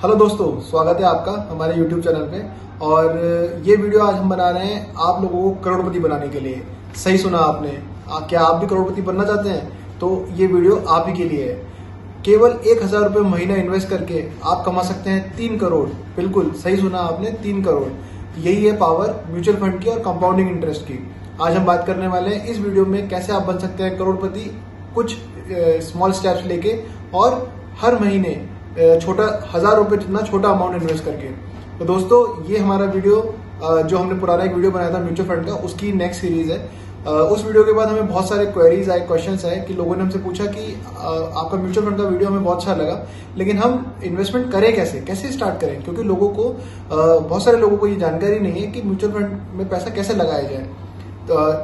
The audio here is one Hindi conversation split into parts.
हेलो दोस्तों, स्वागत है आपका हमारे YouTube चैनल पे। और ये वीडियो आज हम बना रहे हैं आप लोगों को करोड़पति बनाने के लिए। सही सुना आपने। क्या आप भी करोड़पति बनना चाहते हैं? तो ये वीडियो आप ही के लिए है। केवल 1,000 रुपये महीना इन्वेस्ट करके आप कमा सकते हैं 3 करोड़। बिल्कुल सही सुना आपने, 3 करोड़। यही है पावर म्यूचुअल फंड की और कंपाउंडिंग इंटरेस्ट की। आज हम बात करने वाले हैं इस वीडियो में कैसे आप बन सकते हैं करोड़पति, कुछ स्मॉल स्टेप्स लेके और हर महीने छोटा 1,000 रुपये जितना छोटा अमाउंट इन्वेस्ट करके। तो दोस्तों, ये हमारा वीडियो जो हमने पुराना एक वीडियो बनाया था म्यूचुअल फंड का, उसकी नेक्स्ट सीरीज है। उस वीडियो के बाद हमें बहुत सारे क्वेरीज आए, क्वेश्चंस आए कि लोगों ने हमसे पूछा कि आपका म्यूचुअल फंड का वीडियो हमें बहुत अच्छा लगा, लेकिन हम इन्वेस्टमेंट करें कैसे स्टार्ट करें, क्योंकि लोगों को बहुत सारे लोगों को ये जानकारी नहीं है कि म्यूचुअल फंड में पैसा कैसे लगाया जाए।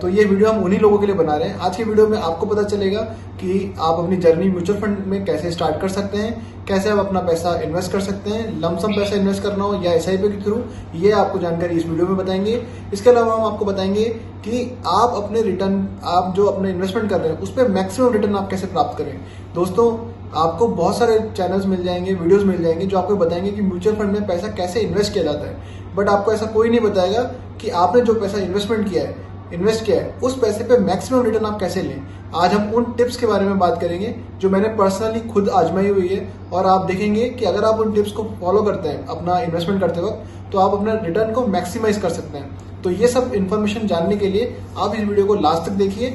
तो ये वीडियो हम उन्हीं लोगों के लिए बना रहे हैं। आज की वीडियो में आपको पता चलेगा कि आप अपनी जर्नी म्यूचुअल फंड में कैसे स्टार्ट कर सकते हैं, कैसे आप अपना पैसा इन्वेस्ट कर सकते हैं, लमसम पैसा इन्वेस्ट करना हो या एसआईपी के थ्रू, ये आपको जानकारी इस वीडियो में बताएंगे। इसके अलावा हम आपको बताएंगे कि आप अपने रिटर्न, आप जो अपने इन्वेस्टमेंट कर रहे हैं उस पर मैक्सिमम रिटर्न आप कैसे प्राप्त करें। दोस्तों, आपको बहुत सारे चैनल्स मिल जाएंगे, वीडियोस मिल जाएंगे जो आपको बताएंगे कि म्यूचुअल फंड में पैसा कैसे इन्वेस्ट किया जाता है। बट आपको ऐसा कोई नहीं बताएगा कि आपने जो पैसा इन्वेस्ट किया है उस पैसे पे मैक्सिमम रिटर्न आप कैसे लें। आज हम उन टिप्स के बारे में बात करेंगे जो मैंने पर्सनली खुद आजमाई हुई है, और आप देखेंगे कि अगर आप उन टिप्स को फॉलो करते हैं अपना इन्वेस्टमेंट करते वक्त, तो आप अपना रिटर्न को मैक्सिमाइज कर सकते हैं। तो ये सब इन्फॉर्मेशन जानने के लिए आप इस वीडियो को लास्ट तक देखिए।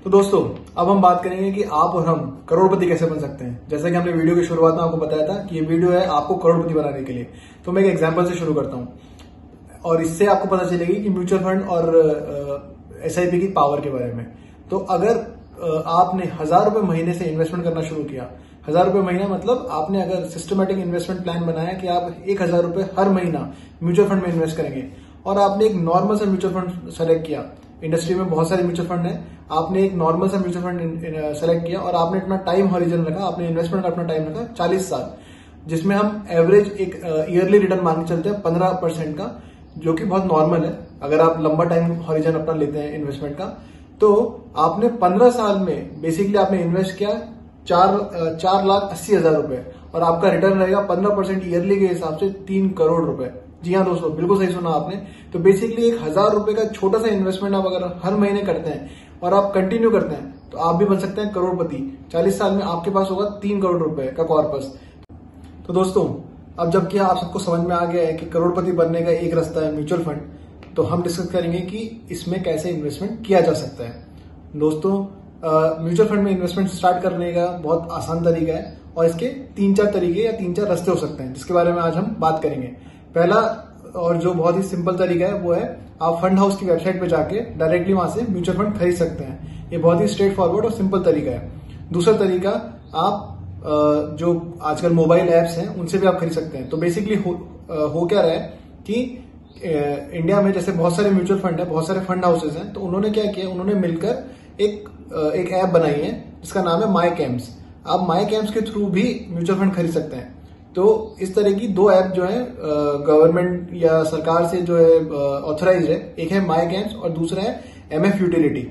तो दोस्तों, अब हम बात करेंगे कि आप और हम करोड़पति कैसे बन सकते हैं। जैसा कि हमने वीडियो की शुरुआत में आपको बताया था कि ये वीडियो है आपको करोड़पति बनाने के लिए। तो मैं एक एग्जाम्पल से शुरू करता हूँ और इससे आपको पता चलेगी कि म्यूचुअल फंड और एसआईपी की पावर के बारे में। तो अगर आपने 1,000 रुपये महीने से इन्वेस्टमेंट करना शुरू किया, 1,000 रुपये महीना मतलब आपने अगर सिस्टमेटिक इन्वेस्टमेंट प्लान बनाया कि आप 1,000 रुपये हर महीना म्यूचुअल फंड में इन्वेस्ट करेंगे, और आपने एक नॉर्मल सा म्यूचुअल फंड सेलेक्ट किया। इंडस्ट्री में बहुत सारे म्यूचुअल फंड है, आपने एक नॉर्मल सा म्यूचुअल फंड सेलेक्ट किया और आपने अपना टाइम हॉरिजन रखा, आपने इन्वेस्टमेंट का अपना टाइम रखा 40 साल, जिसमें हम एवरेज एक ईयरली रिटर्न मान के चलते हैं 15% का, जो कि बहुत नॉर्मल है अगर आप लंबा टाइम हॉरिजन अपना लेते हैं इन्वेस्टमेंट का। तो आपने 15 साल में बेसिकली आपने इन्वेस्ट किया 4,80,000 रुपए, और आपका रिटर्न रहेगा 15% ईयरली के हिसाब से 3 करोड़ रुपए। जी हाँ दोस्तों, बिल्कुल सही सुना आपने। तो बेसिकली 1,000 रुपए का छोटा सा इन्वेस्टमेंट आप अगर हर महीने करते हैं और आप कंटिन्यू करते हैं, तो आप भी बन सकते हैं करोड़पति। 40 साल में आपके पास होगा 3 करोड़ रुपए का कॉर्पस। तो दोस्तों, अब जबकि आप सबको समझ में आ गया है कि करोड़पति बनने का एक रास्ता है म्यूचुअल फंड, तो हम डिस्कस करेंगे कि इसमें कैसे इन्वेस्टमेंट किया जा सकता है। दोस्तों, म्यूचुअल फंड में इन्वेस्टमेंट स्टार्ट करने का बहुत आसान तरीका है, और इसके 3-4 तरीके या 3-4 रास्ते हो सकते हैं, जिसके बारे में आज हम बात करेंगे। पहला और जो बहुत ही सिंपल तरीका है वो है आप फंड हाउस की वेबसाइट पे जाके डायरेक्टली वहां से म्यूचुअल फंड खरीद सकते हैं। ये बहुत ही स्ट्रेट फॉरवर्ड और सिंपल तरीका है। दूसरा तरीका, आप जो आजकल मोबाइल एप्स हैं उनसे भी आप खरीद सकते हैं। तो बेसिकली हो क्या रहा है कि इंडिया में जैसे बहुत सारे म्यूचुअल फंड है, बहुत सारे फंड हाउसेज हैं, तो उन्होंने क्या किया, उन्होंने मिलकर एक ऐप बनाई है जिसका नाम है माई कैम्प्स। आप माई कैम्प्स के थ्रू भी म्यूचुअल फंड खरीद सकते हैं। तो इस तरह की 2 ऐप जो है गवर्नमेंट या सरकार से जो है ऑथराइज है, एक है माई कैम्प्स और दूसरा है MF यूटिलिटी।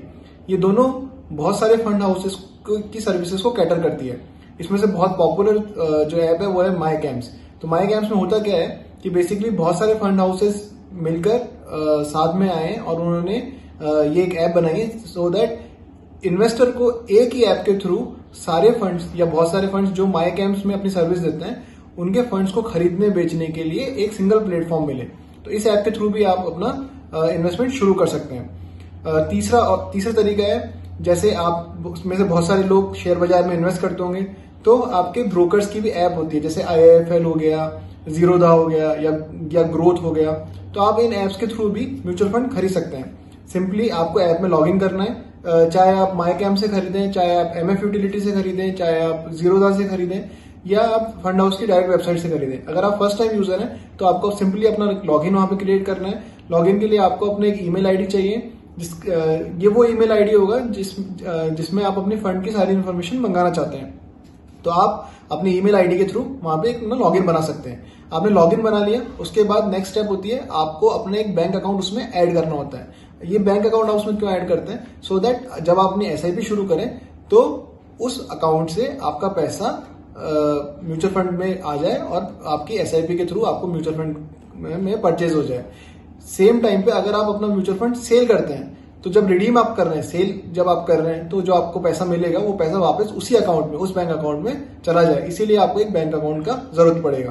ये दोनों बहुत सारे फंड हाउसेज की सर्विसेज को कैटर करती है। इसमें से बहुत पॉपुलर जो ऐप है वो है माई कैम्प्स। तो माई कैम्प्स में होता क्या है कि बेसिकली बहुत सारे फंड हाउसेस मिलकर साथ में आए और उन्होंने ये एक ऐप बनाई है, सो दैट इन्वेस्टर को एक ही ऐप के थ्रू सारे फंड्स या बहुत सारे फंड्स जो माई कैम्प्स में अपनी सर्विस देते हैं उनके फंड्स को खरीदने बेचने के लिए एक सिंगल प्लेटफॉर्म मिले। तो इस ऐप के थ्रू भी आप अपना इन्वेस्टमेंट शुरू कर सकते हैं। तीसरा तरीका है, जैसे आप उसमें से बहुत सारे लोग शेयर बाजार में इन्वेस्ट करते होंगे, तो आपके ब्रोकर्स की भी ऐप होती है, जैसे IIFL हो गया, जीरोधा हो गया या ग्रोथ हो गया। तो आप इन ऐप्स के थ्रू भी म्यूचुअल फंड खरीद सकते हैं। सिंपली आपको ऐप में लॉगिन करना है, चाहे आप माई कैम्प से खरीदें, चाहे आप MF यूटिलिटी से खरीदें, चाहे आप जीरोधा से खरीदें, या आप फंड हाउस की डायरेक्ट वेबसाइट से खरीदें। अगर आप फर्स्ट टाइम यूजर हैं तो आपको सिंपली अपना लॉगिन वहां पे क्रिएट करना है। लॉगिन के लिए आपको अपने एक ईमेल आईडी चाहिए, ये वो ईमेल आईडी होगा जिसमें आप अपनी फंड की सारी इन्फॉर्मेशन मंगाना चाहते हैं। तो आप अपनी ईमेल आईडी के थ्रू वहां पे एक लॉगिन बना सकते हैं। आपने लॉगिन बना लिया, उसके बाद नेक्स्ट स्टेप होती है आपको अपने एक बैंक अकाउंट उसमें ऐड करना होता है। ये बैंक अकाउंट आप उसमें क्यों ऐड करते हैं, सो दैट जब आप अपनी SIP शुरू करें तो उस अकाउंट से आपका पैसा म्यूचुअल फंड में आ जाए और आपकी एसआईपी के थ्रू आपको म्यूचुअल फंड में परचेज हो जाए। सेम टाइम पे अगर आप अपना म्यूचुअल फंड सेल करते हैं तो जब रिडीम आप कर रहे हैं, सेल जब आप कर रहे हैं, तो जो आपको पैसा मिलेगा वो पैसा वापस उसी अकाउंट में, उस बैंक अकाउंट में चला जाए। इसीलिए आपको एक बैंक अकाउंट का जरूरत पड़ेगा।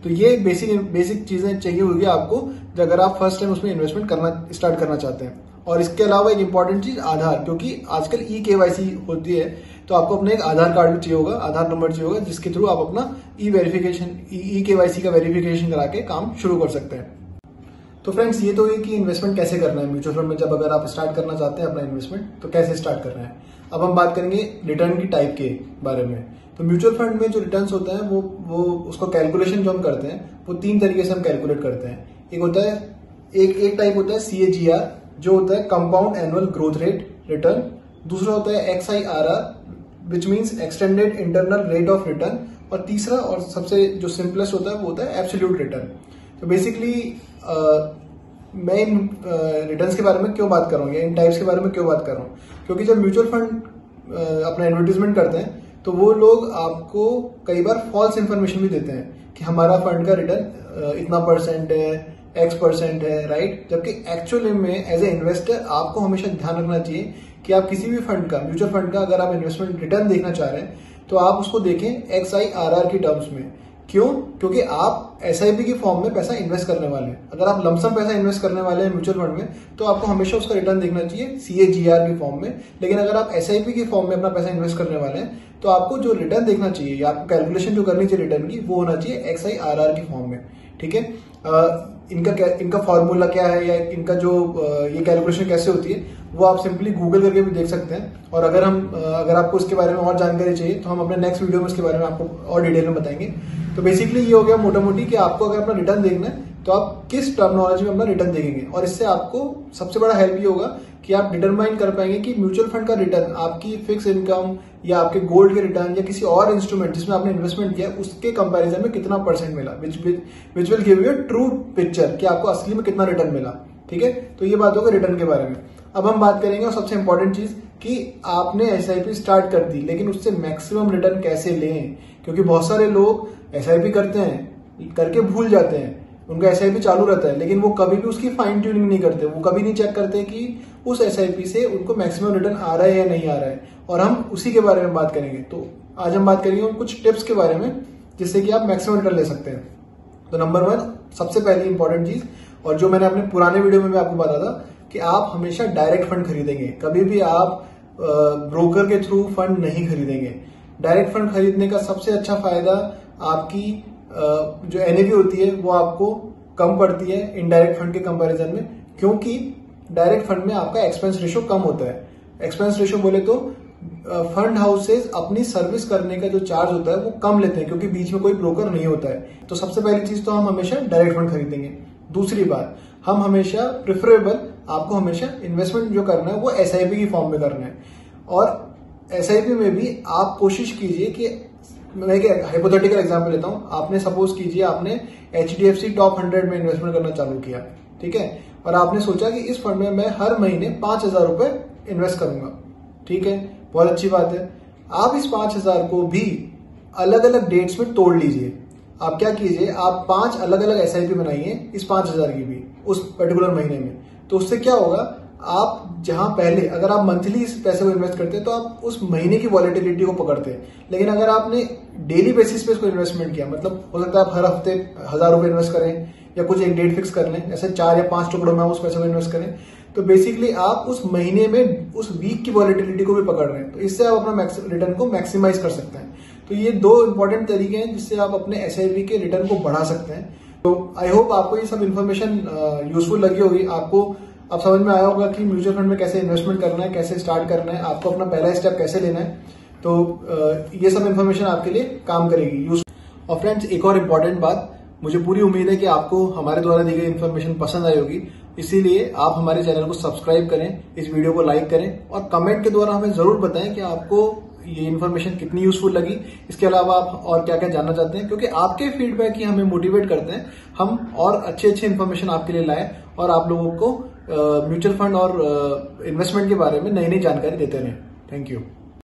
तो ये बेसिक चीजें चाहिए होगी आपको अगर आप फर्स्ट टाइम उसमें इन्वेस्टमेंट करना स्टार्ट करना चाहते हैं। और इसके अलावा एक इंपॉर्टेंट चीज आधार, क्योंकि आजकल ई-केवाईसी होती है, तो आपको अपने एक आधार कार्ड भी चाहिए होगा, आधार नंबर चाहिए होगा, जिसके थ्रू आप अपना ई-केवाईसी का वेरिफिकेशन करा के काम शुरू कर सकते हैं। तो फ्रेंड्स, ये तो है कि इन्वेस्टमेंट कैसे करना है म्यूचुअल फंड में। जब अगर आप स्टार्ट करना चाहते हैं अपना इन्वेस्टमेंट, तो कैसे स्टार्ट करना है। अब हम बात करेंगे रिटर्न की टाइप के बारे में। तो म्यूचुअल फंड में जो रिटर्न्स होते हैं वो उसको कैलकुलेशन जो हम करते हैं वो 3 तरीके से हम कैलकुलेट करते हैं। एक होता है एक टाइप होता है CAGR, जो होता है compound annual growth rate return. दूसरा होता है XIRR, which means extended internal rate of return. और तीसरा और सबसे जो सिंपलेस्ट होता है वो होता है एब्सोल्यूट रिटर्न। तो बेसिकली मैं इन रिटर्न्स के बारे में क्यों बात कर रहा हूँ या इन टाइप्स के बारे में क्यों बात कर रहा हूँ, क्योंकि जब म्यूचुअल फंड अपना एडवर्टीजमेंट करते हैं तो वो लोग आपको कई बार फॉल्स इन्फॉर्मेशन भी देते हैं कि हमारा फंड का रिटर्न इतना % है, X% है, राइट। जबकि एक्चुअली में एज ए इन्वेस्टर आपको हमेशा ध्यान रखना चाहिए कि आप किसी भी फंड का, म्यूचुअल फंड का अगर आप इन्वेस्टमेंट रिटर्न देखना चाह रहे हैं तो आप उसको देखें XIRR की टर्म्स में। क्यों? क्योंकि आप एसआईपी की फॉर्म में पैसा इन्वेस्ट करने वाले हैं। अगर आप लमसम पैसा इन्वेस्ट करने वाले हैं म्यूचुअल फंड में तो आपको हमेशा उसका रिटर्न देखना चाहिए CAGR की फॉर्म में। लेकिन अगर आप एसआईपी की फॉर्म में अपना पैसा इन्वेस्ट करने वाले हैं तो आपको जो रिटर्न देखना चाहिए या आपको कैलकुलेशन जो करनी चाहिए रिटर्न की, वो होना चाहिए XIRR की फॉर्म में। ठीक है, इनका फॉर्मूला क्या है या इनका जो ये कैलकुलेशन कैसे होती है वो आप सिंपली गूगल करके भी देख सकते हैं। और अगर आपको इसके बारे में और जानकारी चाहिए तो हम अपने नेक्स्ट वीडियो में इसके बारे में आपको और डिटेल में बताएंगे। तो बेसिकली ये हो गया मोटा मोटी कि आपको अगर अपना रिटर्न देखना है तो आप किस टर्मिनोलॉजी में अपना रिटर्न देखेंगे। और इससे आपको सबसे बड़ा हेल्प ये होगा कि आप डिटरमाइन कर पाएंगे कि म्यूचुअल फंड का रिटर्न आपकी फिक्स इनकम या आपके गोल्ड के रिटर्न या किसी और इंस्ट्रूमेंट जिसमें आपने इन्वेस्टमेंट किया उसके कंपैरिजन में कितना % मिला, which will give you a true picture कि आपको असली में कितना रिटर्न मिला। ठीक है, तो ये बात होगा रिटर्न के बारे में। अब हम बात करेंगे और सबसे इंपॉर्टेंट चीज कि आपने एसआईपी स्टार्ट कर दी, लेकिन उससे मैक्सिमम रिटर्न कैसे लें। क्योंकि बहुत सारे लोग एसआईपी करते हैं, करके भूल जाते हैं, उनका एसआईपी चालू रहता है लेकिन वो कभी भी उसकी फाइन ट्यूनिंग नहीं करते, वो कभी नहीं चेक करते कि उस एसआईपी से उनको मैक्सिमम रिटर्न आ रहा है या नहीं आ रहा है। और हम उसी के बारे में बात करेंगे। तो आज हम बात करेंगे उन कुछ टिप्स के बारे में जिससे कि आप मैक्सिमम रिटर्न ले सकते हैं। तो नंबर 1 सबसे पहली इंपॉर्टेंट चीज, और जो मैंने अपने पुराने वीडियो में भी आपको बताया था कि आप हमेशा डायरेक्ट फंड खरीदेंगे, कभी भी आप ब्रोकर के थ्रू फंड नहीं खरीदेंगे। डायरेक्ट फंड खरीदने का सबसे अच्छा फायदा आपकी जो एनएवी होती है वो आपको कम पड़ती है इनडायरेक्ट फंड के कंपैरिजन में, क्योंकि डायरेक्ट फंड में आपका एक्सपेंस रेशियो कम होता है। एक्सपेंस रेशियो बोले तो फंड हाउसेज अपनी सर्विस करने का जो चार्ज होता है वो कम लेते हैं, क्योंकि बीच में कोई ब्रोकर नहीं होता है। तो सबसे पहली चीज तो हम हमेशा डायरेक्ट फंड खरीदेंगे। दूसरी बात, हम हमेशा प्रिफरेबल, आपको हमेशा इन्वेस्टमेंट जो करना है वो एसआईपी की फॉर्म में करना है। और एसआईपी में भी आप कोशिश कीजिए कि, मैं एक हाइपोथेटिकल एग्जांपल लेता हूं, आपने सपोज कीजिए आपने HDFC टॉप 100 में इन्वेस्टमेंट करना चालू किया, ठीक है, और आपने सोचा कि इस फंड में मैं हर महीने 5,000 रुपए इन्वेस्ट करूंगा। ठीक है, बहुत अच्छी बात है। आप इस 5,000 को भी अलग अलग डेट्स में तोड़ लीजिए। आप क्या कीजिए, आप 5 अलग अलग एसआईपी बनाइए इस 5,000 की भी उस पर्टिकुलर महीने में। तो उससे क्या होगा, आप जहां पहले अगर आप मंथली इस पैसे को इन्वेस्ट करते हैं तो आप उस महीने की वॉलेटिलिटी को पकड़ते हैं। लेकिन अगर आपने डेली बेसिस पे इसको इन्वेस्टमेंट किया, मतलब हो सकता है आप हर हफ्ते 1,000 रुपए इन्वेस्ट करें या कुछ एक डेट फिक्स कर लें, ऐसे 4 या 5 टुकड़ों में उस पैसे को इन्वेस्ट करें, तो बेसिकली आप उस महीने में उस वीक की वॉलेटिलिटी को भी पकड़ रहे हैं। तो इससे आप अपना रिटर्न को मैक्सिमाइज कर सकते हैं। तो ये 2 इंपॉर्टेंट तरीके हैं जिससे आप अपने एसआईपी के रिटर्न को बढ़ा सकते हैं। तो आई होप आपको ये सब इन्फॉर्मेशन यूजफुल लगी होगी। आपको अब समझ में आया होगा कि म्यूचुअल फंड में कैसे इन्वेस्टमेंट करना है, कैसे स्टार्ट करना है, आपको अपना पहला स्टेप कैसे लेना है। तो ये सब इन्फॉर्मेशन आपके लिए काम करेगी। और फ्रेंड्स, एक और इम्पॉर्टेंट बात, मुझे पूरी उम्मीद है कि आपको हमारे द्वारा दी गई इन्फॉर्मेशन पसंद आई होगी। इसीलिए आप हमारे चैनल को सब्सक्राइब करें, इस वीडियो को लाइक करें और कमेंट के द्वारा हमें जरूर बताएं कि आपको ये इन्फॉर्मेशन कितनी यूजफुल लगी। इसके अलावा आप और क्या क्या जानना चाहते हैं, क्योंकि आपके फीडबैक ही हमें मोटिवेट करते हैं हम और अच्छे इन्फॉर्मेशन आपके लिए लाएं और आप लोगों को म्यूचुअल फंड और इन्वेस्टमेंट के बारे में नई नई जानकारी देते रहें। Thank you.